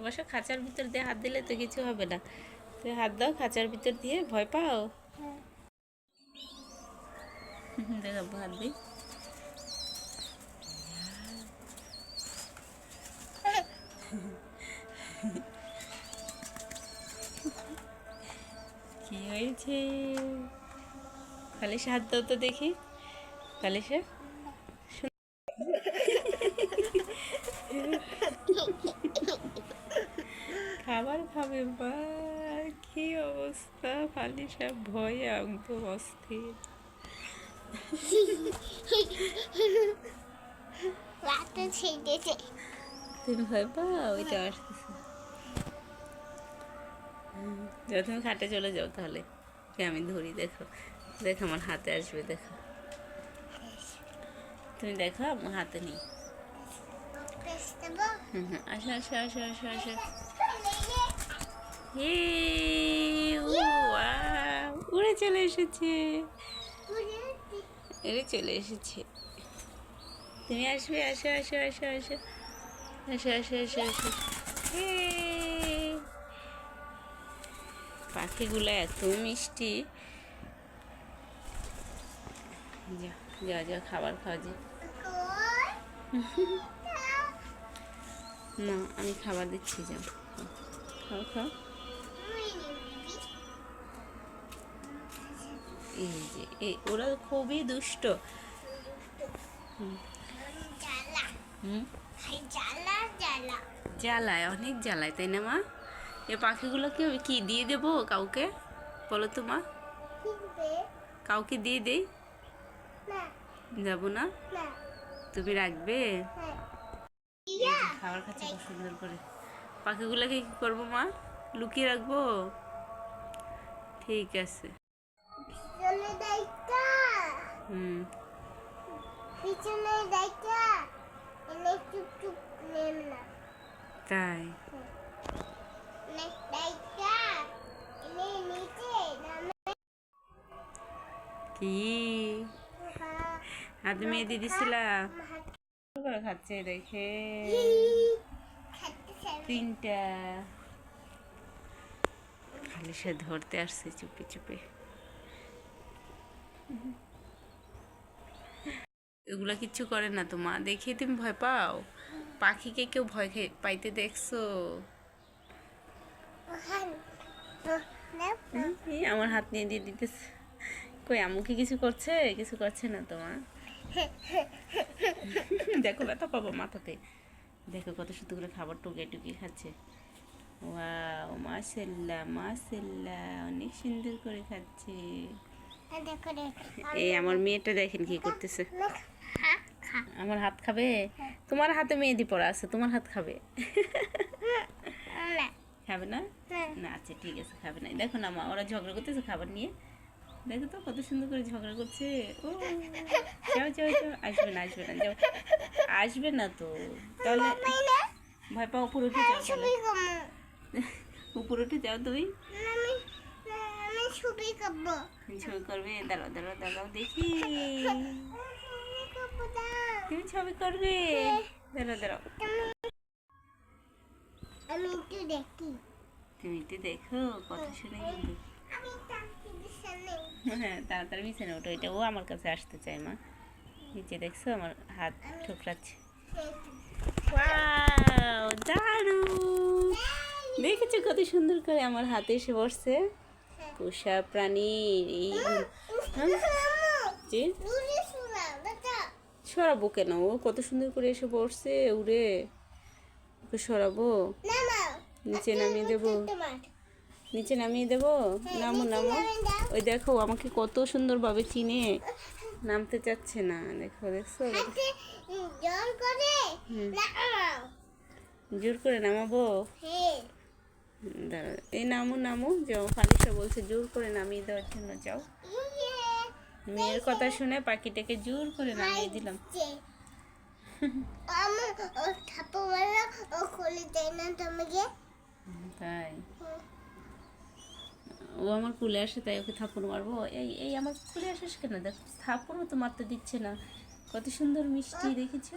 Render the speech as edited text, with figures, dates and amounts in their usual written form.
বসো, খাঁচার ভিতর দিয়ে হাত দিলে তো কিছু হবে না। তুমি হাত দাও খাঁচার ভিতর দিয়ে। ভয় পাও? দেখো হাত দিই। কি হয়েছে? খালিশা হাত দাও তো দেখি। খালিশা খাবার খাবে বা? কি অবস্থা! খালিশা ভয়ে একদম অস্থির। তুমি ভয় পাও? ওইটা আসতেছে। যাও তুমি খাটে চলে যাও তাহলে। আমি ধরি, দেখো দেখো আমার হাতে আসবে, দেখো তুমি দেখো আমার হাতে নেই। আসো আসো আসো আসো আসো। উড়ে চলে এসেছে, উড়ে চলে এসেছে। তুমি আসবে, আসো আসো আসো আসো আসো আসো আসো আসো। পাখিগুলো এত মিষ্টি। যা যা যা খাবার খাওয়া যে। না আমি খাবার দিচ্ছি, যাও খাও খাও। এই যে এই ওরা খুবই দুষ্ট। জ্বালায়, অনেক জ্বালায়, তাই না মা? এ পাখিগুলোকে কি দিয়ে দেবো কাউকে? বলো তো মা, কাউকে দিয়ে দেই? যাবো না? তুমি রাখবে? খাবার খাচ্ছে খুব সুন্দর করে। পাখিগুলোকে কি করবো মা? লুকিয়ে রাখবো? ঠিক আছে। হুম, তাই কি হাত মেয়ে দিদিছিলা? খাচ্ছে দেখে তিনটা। খালি সে ধরতে আসছে চুপে চুপে। এগুলো কিচ্ছু করে না তো মা, দেখে তুমি ভয় পাও? পাখিকে কেউ ভয় পাইতে দেখছো? আমার হাত নিয়ে দিয়ে দিতেছে। কই আম্মু কি কিছু করছে? কিছু করছে না তো মা। দেখো ব্যথা পাবো মাথাতে। দেখো কত সুন্দর করে খাবার টুকে টুকে খাচ্ছে। ওয়াও মাশাআল্লাহ মাশাআল্লাহ, অনেক সুন্দর করে খাচ্ছে। এই আমার মেয়েটা দেখেন কি করতেছে। আমার হাত খাবে? তোমার হাতে মেহেদি পড়া আছে, তোমার হাত খাবে? খাবে না? না আচ্ছা ঠিক আছে, খাবে না। দেখো না মা, ওরা ঝগড়া করতেছে খাবার নিয়ে। দেখো তো কত সুন্দর করে ঝগড়া করছে। ও যাও যাও যাও, আসবে না আসবে না, যাও আসবে না তো। তাহলে ভয় পাও? উপরে উঠে যাও তাহলে, উপরে উঠে যাও তুমি। ছবি করবে? দাঁড়াও দাঁড়াও দাঁড়াও দেখি। তুমি ছবি করবে? দাঁড়াও দাঁড়াও, আমি একটু দেখি। তুমি একটু দেখো, কথা শুনে কিন্তু। হ্যাঁ তাড়াতাড়ি বিছানে ওঠো, এটা ও আমার কাছে আসতে চায় মা। নিচে দেখছো আমার হাত ঠোকরাচ্ছে। ওয়াও দারুণ! দেখেছো কত সুন্দর করে আমার হাতে এসে বসছে। পোষা প্রাণী এই যে সরাবো কেন? ও কত সুন্দর করে এসে বসছে উড়ে। ওকে সরাবো? নিচে নামিয়ে দেবো, নিচে নামিয়ে দেবো। নামো নামো। ওই দেখো আমাকে কত সুন্দরভাবে চিনে নামতে চাচ্ছে না। দেখো দেখছো? জোর করে নামাবো? দাঁড়াও, এই নামো নামো, যাও। খালিশা বলছে জোর করে নামিয়ে দেওয়ার জন্য, যাও। মেয়ের কথা শুনে পাখিটাকে জোর করে নামিয়ে দিলাম। তাই ও আমার কুলে আসে, তাই ওকে থাপ্পড় মারবো? এই এই আমার কুলে আসিস কেন? দেখো থাপ্পড়ও তো মারতে দিচ্ছে না। কত সুন্দর মিষ্টি, দেখেছো?